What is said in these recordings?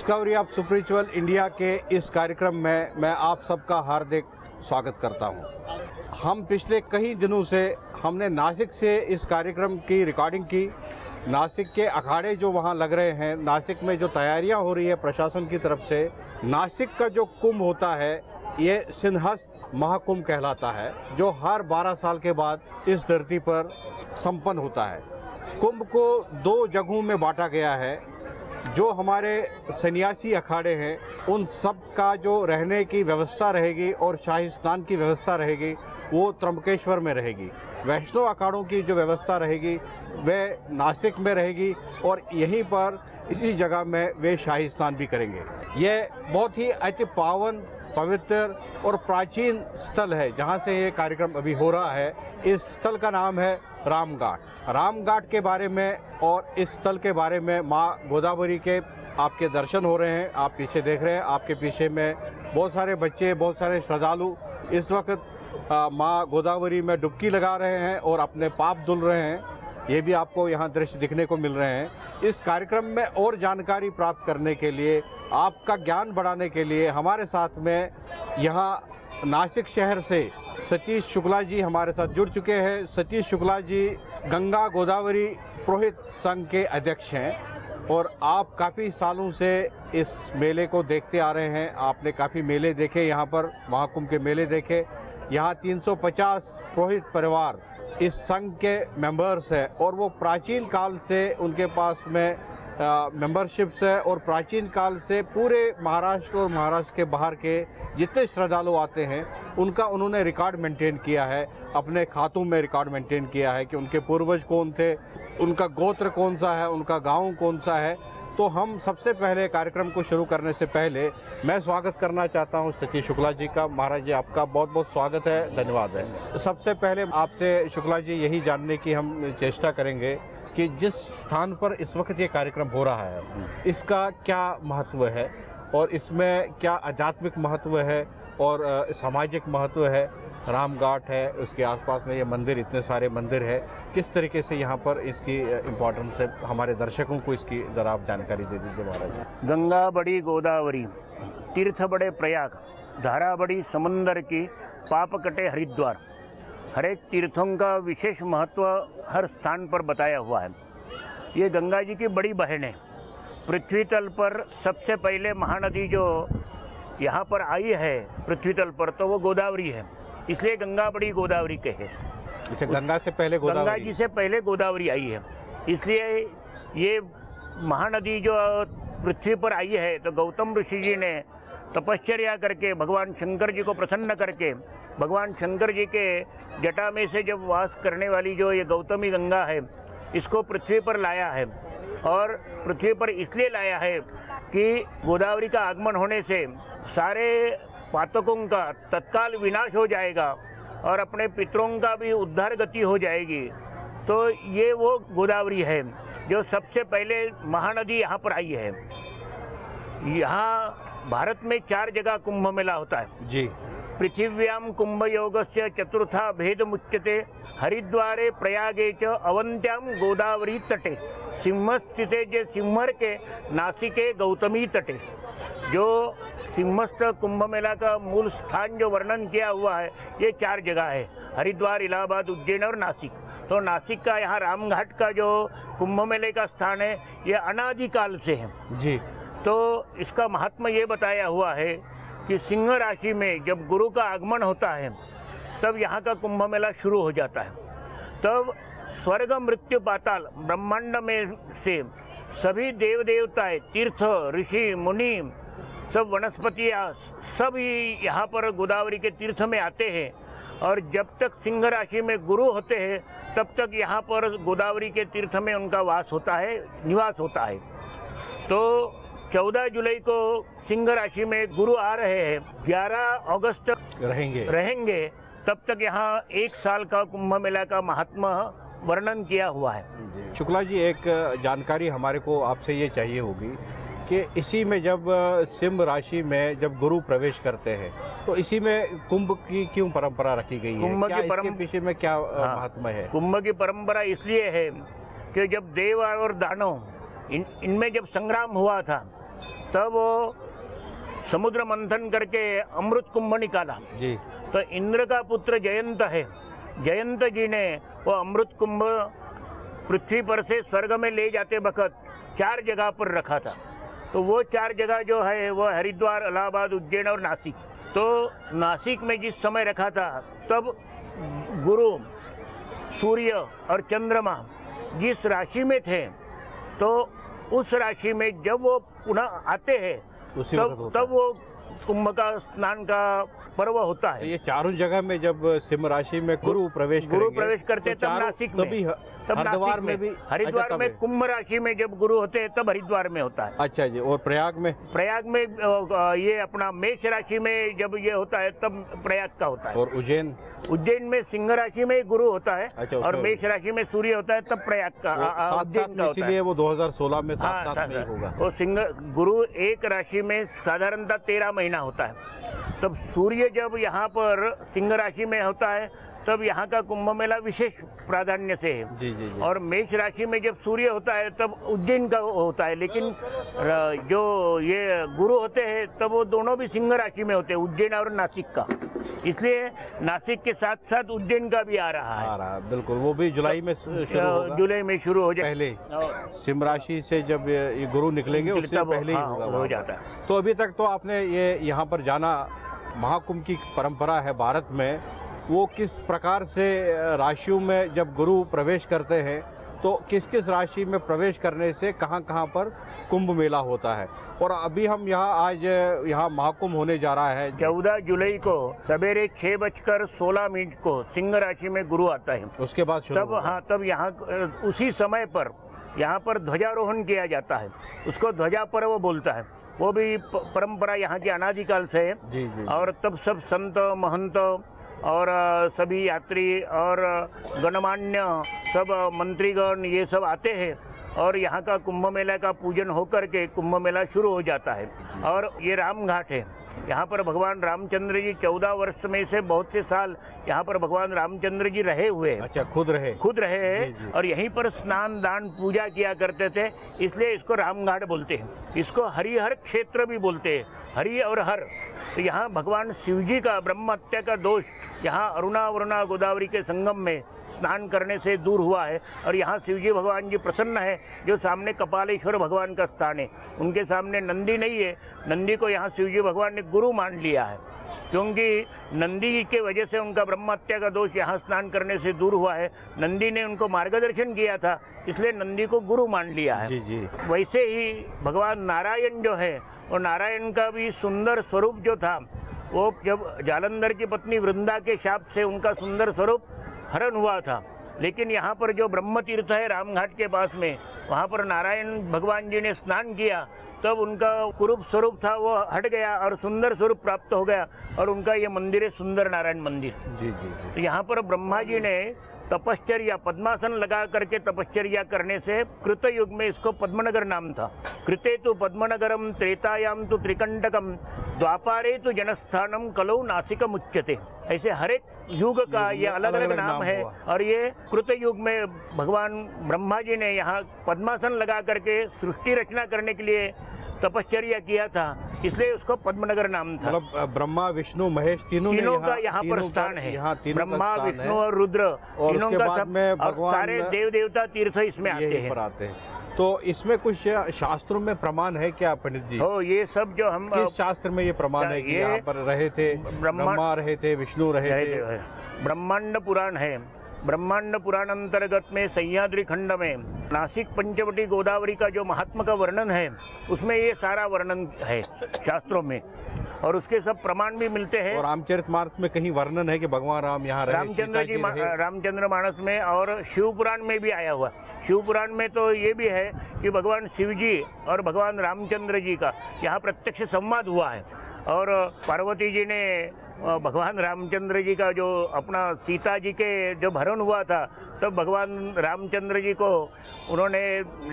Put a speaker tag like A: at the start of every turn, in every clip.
A: Discovery of spiritual India के इस कार्यक्रम में मैं आप सबका हार्दिक स्वागत करता हूं। हम पिछले कई दिनों से हमने नासिक से इस कार्यक्रम की रिकॉर्डिंग की। नासिक के अखाड़े जो वहां लग रहे हैं, नासिक में जो तैयारियां हो रही है प्रशासन की तरफ से, नासिक का जो कुंभ होता है ये सिंहस्थ महाकुंभ कहलाता है, जो हर 12 साल के बाद इस धरती पर संपन्न होता है। कुंभ को 2 जगहों में बांटा गया है। जो हमारे सन्यासी अखाड़े हैं उन सब का जो रहने की व्यवस्था रहेगी और शाही स्नान की व्यवस्था रहेगी वो त्र्यंबकेश्वर में रहेगी। वैष्णव अखाड़ों की जो व्यवस्था रहेगी वह नासिक में रहेगी और यहीं पर इसी जगह में वे शाही स्नान भी करेंगे। यह बहुत ही अति पावन, पवित्र और प्राचीन स्थल है जहां से ये कार्यक्रम अभी हो रहा है। इस स्थल का नाम है रामघाट। रामघाट के बारे में और इस स्थल के बारे में माँ गोदावरी के आपके दर्शन हो रहे हैं। आप पीछे देख रहे हैं, आपके पीछे में बहुत सारे बच्चे, बहुत सारे श्रद्धालु इस वक्त माँ गोदावरी में डुबकी लगा रहे हैं और अपने पाप धुल रहे हैं। ये भी आपको यहाँ दृश्य दिखने को मिल रहे हैं। इस कार्यक्रम में और जानकारी प्राप्त करने के लिए, आपका ज्ञान बढ़ाने के लिए हमारे साथ में यहाँ नासिक शहर से सतीश शुक्ला जी हमारे साथ जुड़ चुके हैं। सतीश शुक्ला जी गंगा गोदावरी पुरोहित संघ के अध्यक्ष हैं और आप काफ़ी सालों से इस मेले को देखते आ रहे हैं। आपने काफ़ी मेले देखे, यहाँ पर महाकुंभ के मेले देखे। यहाँ 350 पुरोहित परिवार इस संघ के मेंबर्स हैं और वो प्राचीन काल से उनके पास में मेंबरशिप्स है और प्राचीन काल से पूरे महाराष्ट्र और महाराष्ट्र के बाहर के जितने श्रद्धालु आते हैं उनका उन्होंने रिकॉर्ड मेंटेन किया है, अपने खातों में रिकॉर्ड मेंटेन किया है कि उनके पूर्वज कौन थे, उनका गोत्र कौन सा है, उनका गांव कौन सा है। तो हम सबसे पहले कार्यक्रम को शुरू करने से पहले मैं स्वागत करना चाहता हूं सतीश शुक्ला जी का। महाराज जी आपका बहुत बहुत स्वागत है, धन्यवाद है। सबसे पहले आपसे शुक्ला जी यही जानने की हम चेष्टा करेंगे कि जिस स्थान पर इस वक्त ये कार्यक्रम हो रहा है इसका क्या महत्व है और इसमें क्या आध्यात्मिक महत्व है और सामाजिक महत्व है। रामघाट है, उसके आसपास में ये मंदिर, इतने सारे मंदिर है, किस तरीके से यहाँ पर इसकी इम्पोर्टेंस है, हमारे दर्शकों को इसकी ज़रा आप जानकारी दे दीजिए महाराज।
B: गंगा बड़ी गोदावरी, तीर्थ बड़े प्रयाग, धारा बड़ी समंदर की, पाप कटे हरिद्वार। हर एक तीर्थों का विशेष महत्व हर स्थान पर बताया हुआ है। ये गंगा जी की बड़ी बहन है। पृथ्वी तल पर सबसे पहले महानदी जो यहाँ पर आई है पृथ्वी तल पर, तो वो गोदावरी है, इसलिए गंगा बड़ी गोदावरी कहे।
A: अच्छा, गंगा से पहले गोदावरी?
B: गंगा जी से पहले गोदावरी आई है, इसलिए ये महानदी जो पृथ्वी पर आई है तो गौतम ऋषि जी ने तपश्चर्या करके भगवान शंकर जी को प्रसन्न करके, भगवान शंकर जी के जटा में से जब वास करने वाली जो ये गौतमी गंगा है इसको पृथ्वी पर लाया है। और पृथ्वी पर इसलिए लाया है कि गोदावरी का आगमन होने से सारे पातकों का तत्काल विनाश हो जाएगा और अपने पितरों का भी उद्धार गति हो जाएगी। तो ये वो गोदावरी है जो सबसे पहले महानदी यहाँ पर आई है। यहाँ भारत में 4 जगह कुंभ मेला होता है
A: जी।
B: पृथिव्याम कुंभ योगस्य चतुर्था भेद मुच्यते, हरिद्वारे प्रयागे च अवंत्याम गोदावरी तटे, सिंहस्थिते जे सिंहर के नासिके गौतमी तटे। जो सिंहस्थ कुंभ मेला का मूल स्थान जो वर्णन किया हुआ है ये 4 जगह है, हरिद्वार, इलाहाबाद, उज्जैन और नासिक। तो नासिक का यहाँ रामघाट का जो कुंभ मेले का स्थान है ये अनादिकाल से है
A: जी।
B: तो इसका महात्मा ये बताया हुआ है कि सिंह राशि में जब गुरु का आगमन होता है तब यहाँ का कुंभ मेला शुरू हो जाता है। तब स्वर्ग, मृत्यु, पाताल, ब्रह्मांड में से सभी देव देवताएं, तीर्थ, ऋषि, मुनि, सब वनस्पतियाँ सब यहाँ पर गोदावरी के तीर्थ में आते हैं। और जब तक सिंह राशि में गुरु होते हैं तब तक यहाँ पर गोदावरी के तीर्थ में उनका वास होता है, निवास होता है। तो 14 जुलाई को सिंह राशि में गुरु आ रहे हैं, 11 अगस्त रहेंगे तब तक यहाँ 1 साल का कुंभ मेला का महात्मा वर्णन किया हुआ है।
A: शुक्ला जी, एक जानकारी हमारे को आपसे ये चाहिए होगी कि इसी में जब सिंह राशि में जब गुरु प्रवेश करते हैं तो इसी में कुंभ की क्यों परंपरा रखी गई है?
B: कुंभ की
A: इसके पीछे में क्या महात्मा है?
B: कुंभ की परंपरा इसलिए है कि जब देव और दानव इनमें जब संग्राम हुआ था तब वो समुद्र मंथन करके अमृत कुंभ निकाला।
A: जी।
B: तो इंद्र का पुत्र जयंत है, जयंत जी ने वो अमृत कुंभ पृथ्वी पर से स्वर्ग में ले जाते वक्त 4 जगह पर रखा था। तो वो 4 जगह जो है वो हरिद्वार, इलाहाबाद, उज्जैन और नासिक। तो नासिक में जिस समय रखा था तब गुरु, सूर्य और चंद्रमा जिस राशि में थे, तो उस राशि में जब वो पुनः आते हैं तब वो कुंभ का स्नान का पर्व होता है।
A: ये चारों जगह में जब सिंह राशि में गुरु प्रवेश
B: करते तब नासिक में, तब
A: हरिद्वार में भी,
B: हरिद्वार में कुंभ राशि में जब गुरु होते हैं तब हरिद्वार में होता है।
A: अच्छा जी। और प्रयाग में
B: ये अपना मेष राशि में जब ये होता है तब प्रयाग का होता है।
A: और
B: उज्जैन में सिंह राशि में गुरु होता है।
A: अच्छा,
B: और मेष राशि में सूर्य होता है तब प्रयाग का उज्जैन का होता है।
A: इसीलिए वो 2016 में साथ में होगा।
B: वो सिंह गुरु एक राशि में साधारणतः 13 महीना होता है। तब सूर्य जब यहाँ पर सिंह राशि में होता है तब यहाँ का कुंभ मेला विशेष प्राधान्य से है।
A: जी, जी, जी।
B: और मेष राशि में जब सूर्य होता है तब उज्जैन का होता है। लेकिन जो ये गुरु होते हैं तब वो दोनों भी सिंह राशि में होते हैं, उज्जैन और नासिक का। इसलिए नासिक के साथ साथ उज्जैन का भी आ रहा है।
A: बिल्कुल, वो भी जुलाई में
B: जुलाई में शुरू हो जाए।
A: पहले सिंह राशि से जब ये गुरु निकलेंगे उससे पहले ही
B: हो जाता है।
A: तो अभी तक तो आपने ये यहाँ पर जाना, महाकुंभ की परंपरा है भारत में, वो किस प्रकार से राशियों में जब गुरु प्रवेश करते हैं तो किस किस राशि में प्रवेश करने से कहाँ कहाँ पर कुंभ मेला होता है। और अभी हम आज यहाँ महाकुंभ होने जा रहा है।
B: 14 जुलाई को सवेरे 6:16 को सिंह राशि में गुरु आता है।
A: उसके बाद
B: तब यहाँ उसी समय पर यहाँ पर ध्वजारोहण किया जाता है। उसको ध्वजा पर्व बोलता है। वो भी परंपरा यहाँ की अनादिकाल से है।
A: जी, जी।
B: और तब सब संत महंत और सभी यात्री और गणमान्य सब मंत्रीगण ये सब आते हैं और यहाँ का कुंभ मेला का पूजन होकर के कुंभ मेला शुरू हो जाता है। और ये राम घाट है। यहाँ पर भगवान रामचंद्र जी 14 वर्ष में से बहुत से साल यहाँ पर भगवान रामचंद्र जी रहे हुए हैं।
A: अच्छा, खुद रहे
B: हैं। और यहीं पर स्नान दान पूजा किया करते थे, इसलिए इसको रामघाट बोलते हैं। इसको हरिहर क्षेत्र भी बोलते हैं, हरि और हर। तो यहाँ भगवान शिव जी का ब्रह्म हत्या का दोष यहाँ अरुणा वरुणा गोदावरी के संगम में स्नान करने से दूर हुआ है। और यहाँ शिवजी भगवान जी प्रसन्न है। जो सामने कपालेश्वर भगवान का स्थान है, उनके सामने नंदी नहीं है। नंदी को यहाँ शिवजी भगवान ने गुरु मान लिया है, क्योंकि नंदी के वजह से उनका ब्रह्म हत्या का दोष यहाँ स्नान करने से दूर हुआ है। नंदी ने उनको मार्गदर्शन किया था, इसलिए नंदी को गुरु मान लिया है।
A: जी, जी।
B: वैसे ही भगवान नारायण जो है, और नारायण का भी सुंदर स्वरूप जो था, वो जब जालंधर की पत्नी वृंदा के शाप से उनका सुंदर स्वरूप हरण हुआ था। लेकिन यहाँ पर जो ब्रह्म तीर्थ है रामघाट के पास में, वहाँ पर नारायण भगवान जी ने स्नान किया, तब उनका कुरूप स्वरूप था वो हट गया और सुंदर स्वरूप प्राप्त हो गया। और उनका ये मंदिर है सुंदर नारायण मंदिर।
A: जी, जी।
B: तो यहाँ पर ब्रह्मा जी ने तपश्चर्या, पद्मासन लगा करके तपश्चर्या करने से कृत युग में इसको पद्मनगर नाम था। कृते तो पद्मनगरम, त्रेतायाम तो त्रिकंटकम, द्वापारे तो जनस्थानम, कलौ नासिकम उच्यते। ऐसे हर एक युग का ये अलग अलग नाम है। और ये कृत युग में भगवान ब्रह्मा जी ने यहाँ पद्मासन लगा करके सृष्टि रचना करने के लिए तपश्चर्या किया था, इसलिए उसको पद्मनगर नाम था।
A: मतलब ब्रह्मा विष्णु महेश तीनों
B: का यहाँ पर स्थान है। ब्रह्मा विष्णु और रुद्र तीनों का सब, सारे देव देवता तीर्थ इसमें आते हैं।
A: तो इसमें कुछ शास्त्रों में प्रमाण है क्या पंडित जी?
B: ये सब जो हम
A: किस शास्त्र में ये प्रमाण है कि यहाँ पर रहे थे, ब्रह्मा रहे थे, विष्णु रहे थे?
B: ब्रह्मांड पुराण है। ब्रह्मांड पुराण अंतर्गत में सह्याद्री खंड में नासिक पंचवटी गोदावरी का जो महात्मा का वर्णन है, उसमें ये सारा वर्णन है शास्त्रों में, और उसके सब प्रमाण भी मिलते हैं।
A: और रामचरितमानस में कहीं वर्णन है कि भगवान राम यहाँ रहे,
B: रामचंद्र मानस में, और शिव पुराण में भी आया हुआ। शिव पुराण में तो ये भी है कि भगवान शिव जी और भगवान रामचंद्र जी का यहाँ प्रत्यक्ष संवाद हुआ है। और पार्वती जी ने भगवान रामचंद्र जी का जो अपना सीता जी के जब हरण हुआ था, तब भगवान रामचंद्र जी को उन्होंने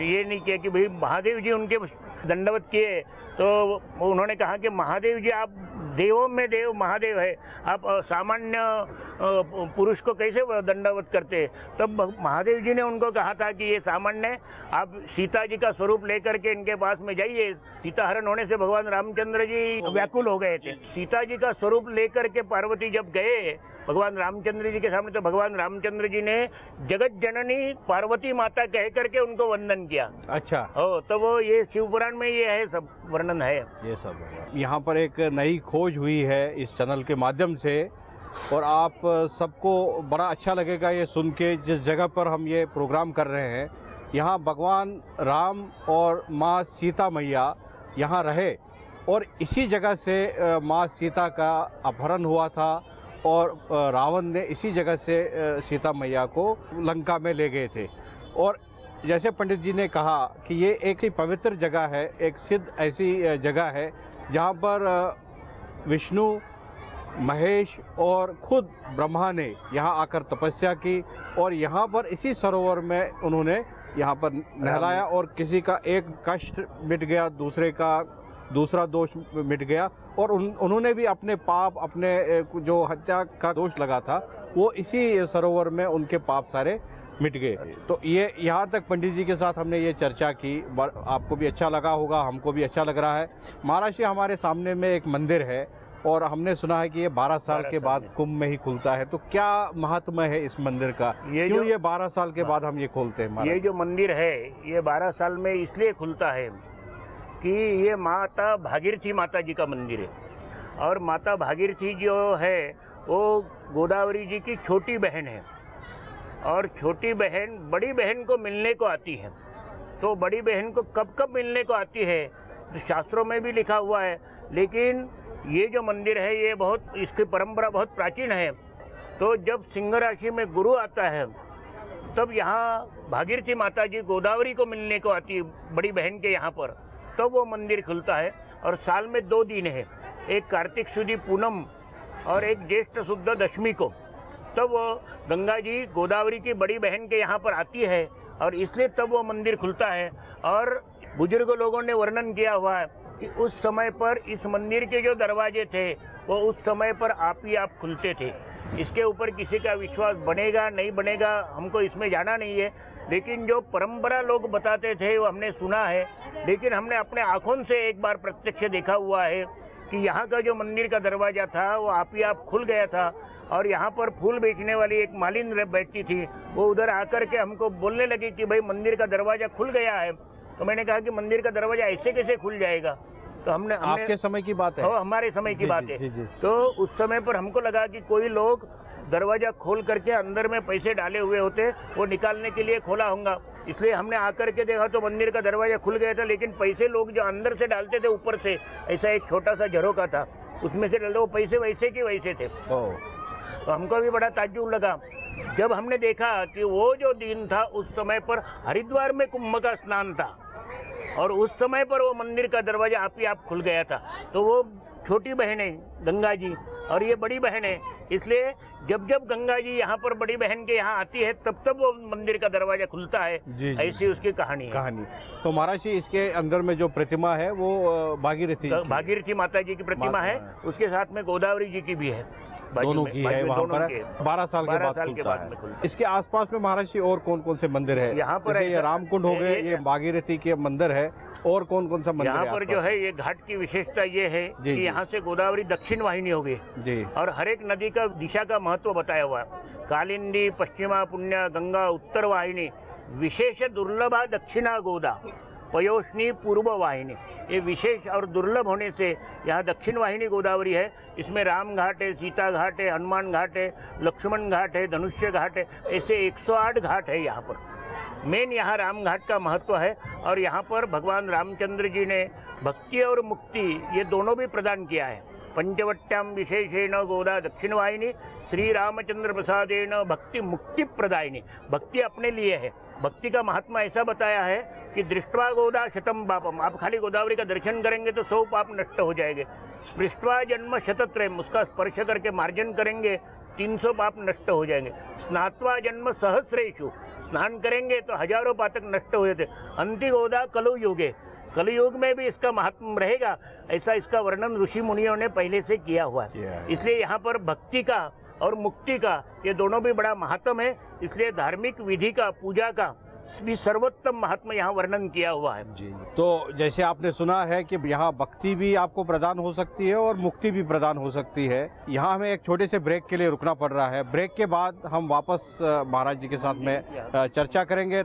B: ये नहीं किया कि भाई महादेव जी उनके दंडवत किए, तो उन्होंने कहा कि महादेव जी आप देवों में देव महादेव है। आप सामान्य पुरुष को कैसे दंडवत करते हैं? तब महादेव जी ने उनको कहा था कि ये सामान्य, आप सीता जी का स्वरूप लेकर के इनके पास में जाइए। सीता हरण होने से भगवान रामचंद्र जी व्याकुल हो गए थे। सीता जी का स्वरूप लेकर के पार्वती जब गए भगवान रामचंद्र जी के सामने, तो भगवान रामचंद्र जी ने जगत जननी पार्वती माता कह करके उनको वंदन किया।
A: अच्छा,
B: हो तो वो ये शिव पुराण में ये है, सब वर्णन है।
A: ये सब है। यहाँ पर एक नई खोज हुई है इस चैनल के माध्यम से, और आप सबको बड़ा अच्छा लगेगा ये सुन के। जिस जगह पर हम ये प्रोग्राम कर रहे हैं, यहाँ भगवान राम और माँ सीता मैया यहाँ रहे, और इसी जगह से माँ सीता का अपहरण हुआ था, और रावण ने इसी जगह से सीता मैया को लंका में ले गए थे। और जैसे पंडित जी ने कहा कि ये एक ही पवित्र जगह है, एक सिद्ध ऐसी जगह है जहाँ पर विष्णु, महेश और खुद ब्रह्मा ने यहाँ आकर तपस्या की, और यहाँ पर इसी सरोवर में उन्होंने यहाँ पर नहलाया, और किसी का एक कष्ट मिट गया, दूसरे का दूसरा दोष मिट गया, और उन्होंने भी अपने पाप, अपने जो हत्या का दोष लगा था, वो इसी सरोवर में उनके पाप सारे मिट गए। तो ये यहाँ तक पंडित जी के साथ हमने ये चर्चा की, आपको भी अच्छा लगा होगा, हमको भी अच्छा लग रहा है। महाराज जी, हमारे सामने में एक मंदिर है, और हमने सुना है कि ये 12 साल के बाद कुंभ में ही खुलता है। तो क्या महत्व है इस मंदिर का? क्यों ये 12 साल के बाद हम ये खोलते हैं?
B: ये जो मंदिर है ये 12 साल में इसलिए खुलता है कि ये माता भागीरथी माता जी का मंदिर है, और माता भागीरथी जो है वो गोदावरी जी की छोटी बहन है, और छोटी बहन बड़ी बहन को मिलने को आती है। तो बड़ी बहन को कब कब मिलने को आती है तो शास्त्रों में भी लिखा हुआ है, लेकिन ये जो मंदिर है ये बहुत, इसकी परंपरा बहुत प्राचीन है। तो जब सिंह राशि में गुरु आता है तब यहाँ भागीरथी माता जी गोदावरी को मिलने को आती है बड़ी बहन के यहाँ पर, तब वो मंदिर खुलता है। और साल में 2 दिन है, एक कार्तिक शुद्धि पूनम और एक ज्येष्ठ शुद्ध दशमी को, तब वो गंगा जी गोदावरी की बड़ी बहन के यहाँ पर आती है, और इसलिए तब वो मंदिर खुलता है। और बुजुर्ग लोगों ने वर्णन किया हुआ है कि उस समय पर इस मंदिर के जो दरवाजे थे वो उस समय पर आप ही आप खुलते थे। इसके ऊपर किसी का विश्वास बनेगा नहीं बनेगा हमको इसमें जाना नहीं है, लेकिन जो परंपरा लोग बताते थे वो हमने सुना है। लेकिन हमने अपने आँखों से एक बार प्रत्यक्ष देखा हुआ है कि यहाँ का जो मंदिर का दरवाज़ा था वो आप ही आप खुल गया था, और यहाँ पर फूल बेचने वाली एक मालिन बैठती थी, वो उधर आकर के हमको बोलने लगी कि भाई मंदिर का दरवाज़ा खुल गया है। तो मैंने कहा कि मंदिर का दरवाज़ा ऐसे कैसे खुल जाएगा? तो हमने
A: आपके समय की बात है?
B: हमारे समय की बात है।
A: जी।
B: तो उस समय पर हमको लगा कि कोई लोग दरवाज़ा खोल करके अंदर में पैसे डाले हुए होते, वो निकालने के लिए खोला होगा, इसलिए हमने आकर के देखा तो मंदिर का दरवाज़ा खुल गया था। लेकिन पैसे लोग जो अंदर से डालते थे, ऊपर से ऐसा एक छोटा सा झरोका था, उसमें से डालते, वो पैसे वैसे के वैसे थे। तो हमको भी बड़ा ताज्जुब लगा जब हमने देखा कि वो जो दिन था उस समय पर हरिद्वार में कुंभ का स्नान था, और उस समय पर वो मंदिर का दरवाज़ा आप ही आप खुल गया था। तो वो छोटी बहन है गंगा जी, और ये बड़ी बहन है, इसलिए जब जब गंगा जी यहाँ पर बड़ी बहन के यहाँ आती है तब तब वो मंदिर का दरवाजा खुलता है।
A: जी।
B: ऐसी उसकी कहानी है।
A: तो महाराज जी, इसके अंदर में जो प्रतिमा है वो
B: भागीरथी माता जी की प्रतिमा है, उसके साथ में गोदावरी जी की भी है,
A: दोनों की है। वहाँ पर 12 साल के बाद खुलता है। इसके आसपास में महाराज जी और कौन कौन से मंदिर है?
B: यहाँ पर
A: ये रामकुंड हो गए, ये भागीरथी के मंदिर है, और कौन कौन सा मंदिर
B: यहाँ पर जो है ये घाट की विशेषता ये है कि यहाँ से गोदावरी दक्षिण वाहिनी हो गई
A: जी, और
B: हर एक नदी का दिशा का महत्व बताया हुआ है। कालिंदी पश्चिमा पुण्य, गंगा उत्तर वाहिनी, विशेष दुर्लभा दक्षिणा गोदा, पयोष्णी पूर्व वाहिनी। ये विशेष और दुर्लभ होने से यहाँ दक्षिण वाहिनी गोदावरी है। इसमें राम घाट है, सीता घाट है, हनुमान घाट है, लक्ष्मण घाट है, धनुष्य घाट है, ऐसे 108 घाट है यहाँ पर। मेन यहाँ राम घाट का महत्व है, और यहाँ पर भगवान रामचंद्र जी ने भक्ति और मुक्ति ये दोनों भी प्रदान किया है। पंचवट्याम विशेषेण गोदा दक्षिण वाहिनी श्री रामचंद्र प्रसादेन भक्ति मुक्ति प्रदायिनी। भक्ति अपने लिए है। भक्ति का महात्मा ऐसा बताया है कि दृष्टवा गोदा शतम पापम, आप खाली गोदावरी का दर्शन करेंगे तो 100 पाप नष्ट हो जाएंगे। स्पृष्ट्वा जन्म शतत्रयम, उसका स्पर्श करके मार्जन करेंगे 300 पाप नष्ट हो जाएंगे। स्नात्वा जन्म सहस्रेषु, स्नान करेंगे तो हजारों पातक नष्ट हो जाते। अंति गोदा कलु युगे, कलयुग में भी इसका महात्म रहेगा, ऐसा इसका वर्णन ऋषि मुनियों ने पहले से किया हुआ है। इसलिए यहाँ पर भक्ति का और मुक्ति का ये दोनों भी बड़ा महात्म है। इसलिए धार्मिक विधि का, पूजा का भी सर्वोत्तम महात्मा यहाँ वर्णन किया हुआ है।
A: जी, तो जैसे आपने सुना है कि यहाँ भक्ति भी आपको प्रदान हो सकती है और मुक्ति भी प्रदान हो सकती है। यहाँ हमें एक छोटे से ब्रेक के लिए रुकना पड़ रहा है। ब्रेक के बाद हम वापस महाराज जी के साथ में चर्चा करेंगे।